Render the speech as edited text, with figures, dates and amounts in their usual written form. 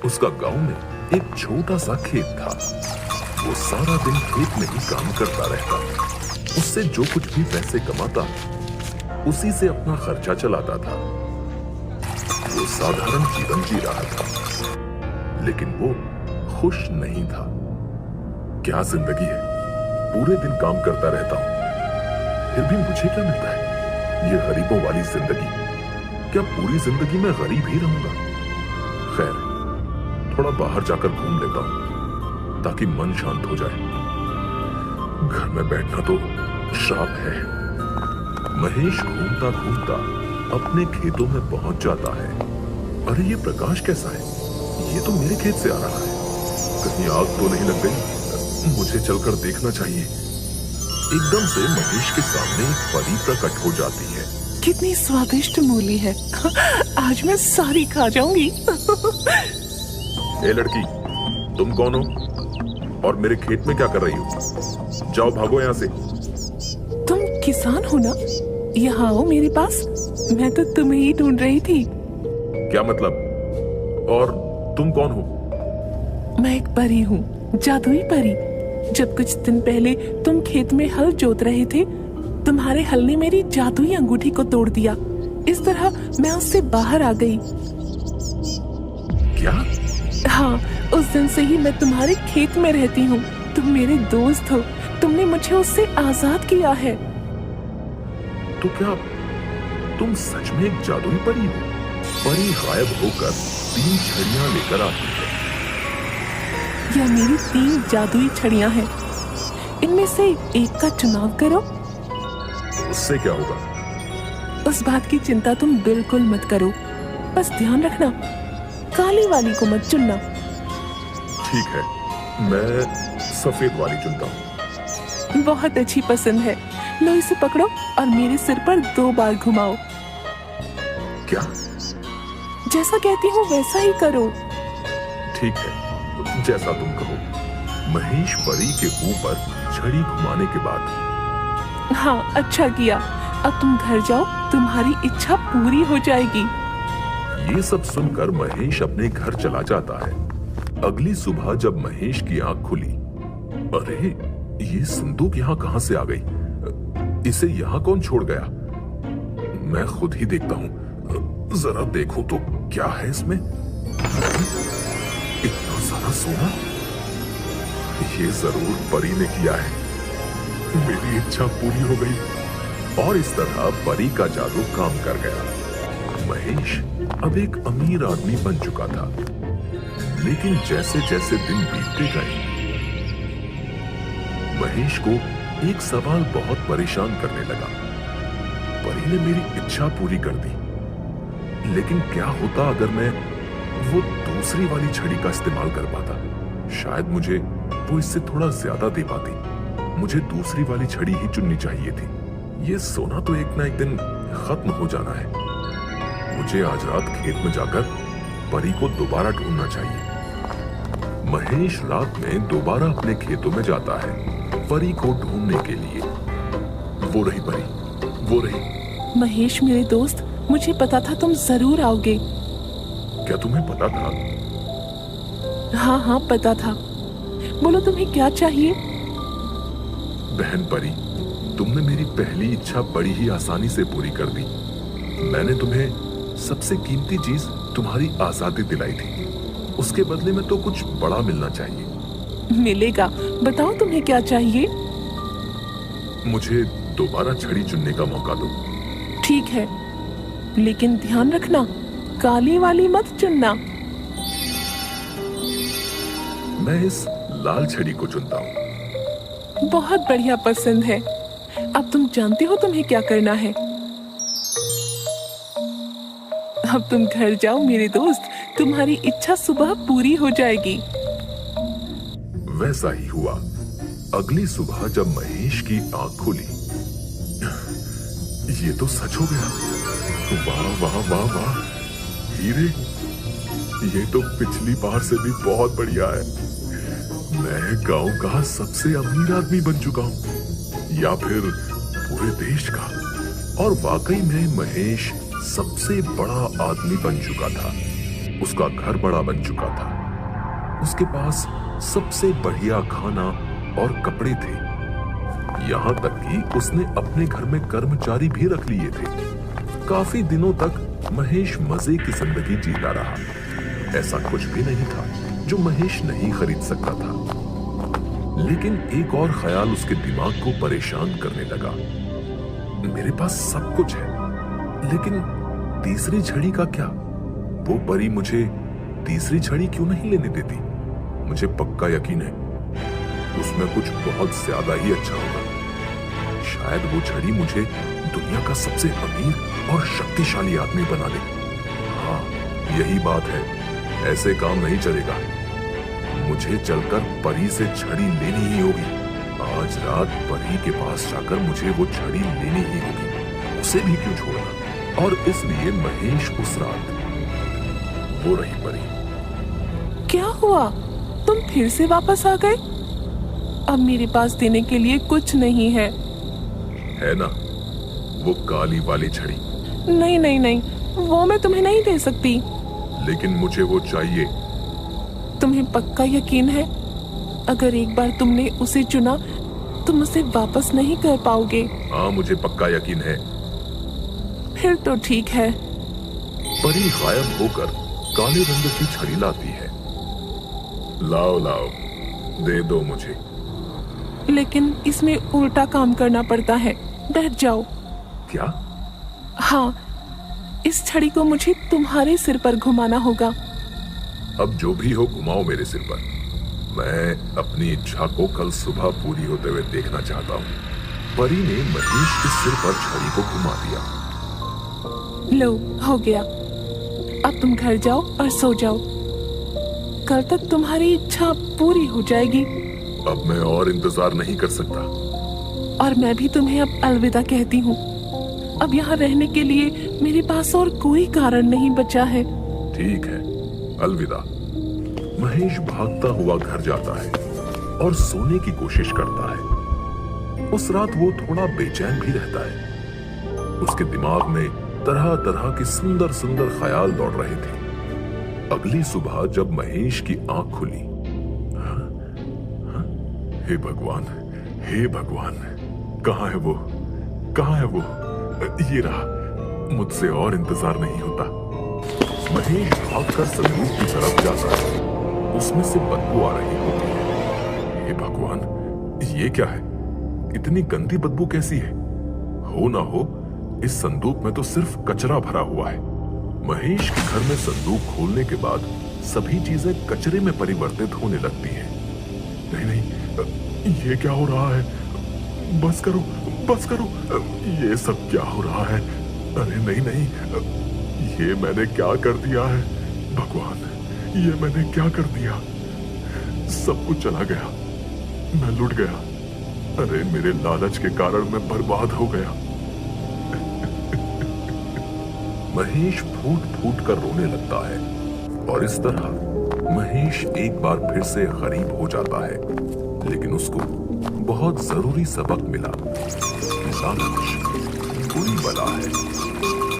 उसका गांव में एक छोटा सा खेत था। वो सारा दिन खेत में ही काम करता रहता। उससे जो कुछ भी पैसे कमाता उसी से अपना खर्चा चलाता था। वो साधारण जीवन जी रहा था, लेकिन वो खुश नहीं था। क्या जिंदगी है, पूरे दिन काम करता रहता हूं, फिर भी मुझे क्या मिलता है? ये गरीबों वाली जिंदगी। क्या पूरी जिंदगी में गरीब ही रहूंगा? खैर, थोड़ा बाहर जाकर घूम लेता हूं ताकि मन शांत हो जाए। घर में बैठना तो श्राप है। महेश घूमता घूमता अपने खेतों में पहुंच जाता है। अरे ये प्रकाश कैसा है? ये तो मेरे खेत से आ रहा है। कहीं आग तो नहीं लग गई? मुझे चलकर देखना चाहिए। एकदम से महेश के सामने एक परी प्रकट हो जाती है। कितनी स्वादिष्ट मूली है। आज मैं सारी खा जाऊंगी। ए लड़की, तुम कौन हो और मेरे खेत में क्या कर रही हो? जाओ, भागो यहाँ से। तुम किसान हो ना? यहाँ आओ मेरे पास। मैं तो तुम्हें ही ढूंढ रही थी। क्या मतलब? और तुम कौन हो? मैं एक परी हूँ, जादुई परी। जब कुछ दिन पहले तुम खेत में हल जोत रहे थे, तुम्हारे हल ने मेरी जादुई अंगूठी को तोड़ दिया। इस तरह मैं उससे बाहर आ गई। क्या? हाँ, उस दिन से ही मैं तुम्हारे खेत में रहती हूँ। तुम मेरे दोस्त हो। तुमने मुझे उससे आजाद किया है। तो क्या तुम सच में एक जादुई परी हो? परी गायब होकर 3 छड़ियां लेकर आती है। यह मेरी 3 जादुई छड़ियां हैं। इनमें से एक का चुनाव करो। उससे क्या होगा? उस बात की चिंता तुम बिल्कुल मत करो। बस ध्यान रखना, काली वाली को मत चुनना। ठीक है, मैं सफेद वाली चुनता हूँ। बहुत अच्छी पसंद है। लो इसे पकड़ो और मेरे सिर पर 2 बार घुमाओ। क्या? जैसा कहती हूँ वैसा ही करो। ठीक है, जैसा तुम कहो। महेश परी के ऊपर छड़ी घुमाने के बाद, हाँ, अच्छा किया। अब तुम घर जाओ, तुम्हारी इच्छा पूरी हो जाएगी। ये सब सुनकर महेश अपने घर चला जाता है। अगली सुबह जब महेश की आंख खुली, अरे ये संदूक यहाँ कहाँ से आ गई? इसे यहाँ कौन छोड़ गया? मैं खुद ही देखता हूँ। जरा देखो तो क्या है इसमें? इतना सारा सोना? ये जरूर परी ने किया है। मेरी इच्छा पूरी हो गई और इस तरह परी का जादू काम कर गया। महेश अब एक अमीर आदमी बन चुका था। लेकिन जैसे जैसे दिन बीतते गए, महेश को एक सवाल बहुत परेशान करने लगा। परी ने मेरी इच्छा पूरी कर दी, लेकिन क्या होता अगर मैं वो दूसरी वाली छड़ी का इस्तेमाल कर पाता? शायद मुझे वो इससे थोड़ा ज्यादा दे पाती। मुझे दूसरी वाली छड़ी ही चुननी चाहिए थी। ये सोना तो एक ना एक दिन खत्म हो जाना है। मुझे आज रात खेत में जाकर परी को दोबारा ढूंढना चाहिए। महेश रात में दोबारा अपने खेतों में जाता है परी को ढूंढने के लिए। वो रही परी, वो रही। महेश मेरे दोस्त, मुझे पता था तुम जरूर आओगे। क्या तुम्हें पता था? हाँ हाँ, पता था। बोलो तुम्हें क्या चाहिए? बहन परी, तुमने मेरी पहली इच्छा बड़ी ही आसानी से पूरी कर दी। मैंने तुम्हें सबसे कीमती चीज तुम्हारी आजादी दिलाई थी। उसके बदले में तो कुछ बड़ा मिलना चाहिए। मिलेगा। बताओ तुम्हें क्या चाहिए? मुझे दोबारा छड़ी चुनने का मौका दो। ठीक है, लेकिन ध्यान रखना, काली वाली मत चुनना। मैं इस लाल छड़ी को चुनता हूँ। बहुत बढ़िया पसंद है। अब तुम जानते हो तुम्हें क्या करना है। अब तुम घर जाओ मेरे दोस्त, तुम्हारी इच्छा सुबह पूरी हो जाएगी। वैसा ही हुआ। अगली सुबह जब महेश की आंख खुली, ये तो सच हो गया। वाह वाह वाह वाह, हीरे! ये तो पिछली बार से भी बहुत बढ़िया है। मैं गांव का सबसे अमीर आदमी बन चुका हूँ, या फिर पूरे देश का। और वाकई में महेश सबसे बड़ा आदमी बन चुका था। उसका घर बड़ा बन चुका था। उसके पास सबसे बढ़िया खाना और कपड़े थे। यहां तक कि उसने अपने घर में कर्मचारी भी रख लिए थे। काफी दिनों तक महेश मजे की जिंदगी जीता रहा। ऐसा कुछ भी नहीं था जो महेश नहीं खरीद सकता था। लेकिन एक और ख्याल उसके दिमाग को परेशान करने लगा। मेरे पास सब कुछ है, लेकिन तीसरी छड़ी का क्या? वो परी मुझे तीसरी छड़ी क्यों नहीं लेने देती? मुझे पक्का यकीन है उसमें कुछ बहुत ज्यादा ही अच्छा होगा। शायद वो छड़ी मुझे दुनिया का सबसे अमीर और शक्तिशाली आदमी बना दे। हाँ, यही बात है। ऐसे काम नहीं चलेगा। मुझे चलकर परी से छड़ी लेनी ही होगी। आज रात परी के पास जाकर मुझे वो छड़ी लेनी ही होगी। उसे भी क्यों छोड़ना? और इसलिए महेश उस रात, वो रही परी। क्या हुआ? तुम फिर से वापस आ गए? अब मेरे पास देने के लिए कुछ नहीं है। है ना वो काली वाली छड़ी? नहीं नहीं नहीं, वो मैं तुम्हें नहीं दे सकती। लेकिन मुझे वो चाहिए। तुम्हें पक्का यकीन है? अगर एक बार तुमने उसे चुना, तुम उसे वापस नहीं कर पाओगे। हाँ, मुझे पक्का यकीन है। फिर तो ठीक है। परी गायब होकर काले रंग की छड़ी लाती है। लाओ लाओ, दे दो मुझे। लेकिन इसमें उल्टा काम करना पड़ता है। बैठ जाओ। क्या? हाँ, इस छड़ी को मुझे तुम्हारे सिर पर घुमाना होगा। अब जो भी हो, घुमाओ मेरे सिर पर। मैं अपनी इच्छा को कल सुबह पूरी होते हुए देखना चाहता हूँ। परी ने महेश के सिर पर छड़ी को घुमा दिया। लो, हो गया। अब तुम घर जाओ और सो जाओ। कल तक तुम्हारी इच्छा पूरी हो जाएगी। अब मैं और इंतजार नहीं कर सकता। और मैं भी तुम्हें अब अलविदा कहती हूँ। अब यहाँ रहने के लिए मेरे पास और कोई कारण नहीं बचा है। ठीक है, अलविदा। महेश भागता हुआ घर जाता है और सोने की कोशिश करता है। उस रात वो थोड़ा बेचैन भी रहता है। उसके दिमाग में तरह तरह के सुंदर सुंदर ख्याल दौड़ रहे थे। अगली सुबह जब महेश की आंख खुली, हे भगवान, हे भगवान, कहाँ है वो? कहाँ है वो? ये रहा। मुझसे और इंतजार नहीं होता। महेश भागकर संदूक की तरफ जाता है। उसमें से बदबू आ रही होती है। हे भगवान, ये क्या है? इतनी गंदी बदबू कैसी है? हो ना हो इस संदूक में तो सिर्फ कचरा भरा हुआ है। महेश के घर में संदूक खोलने के बाद सभी चीजें कचरे में परिवर्तित होने लगती हैं। नहीं नहीं, ये क्या हो रहा है? बस करो, बस करो। ये सब क्या हो रहा है? अरे नहीं नहीं, ये मैंने क्या कर दिया है? भगवान, ये मैंने क्या कर दिया? सब कुछ चला गया। मैं लुट गया। अरे मेरे लालच के कारण मैं बर्बाद हो गया। महेश फूट फूट कर रोने लगता है और इस तरह महेश एक बार फिर से गरीब हो जाता है। लेकिन उसको बहुत जरूरी सबक मिला। लालच बुरी बला है।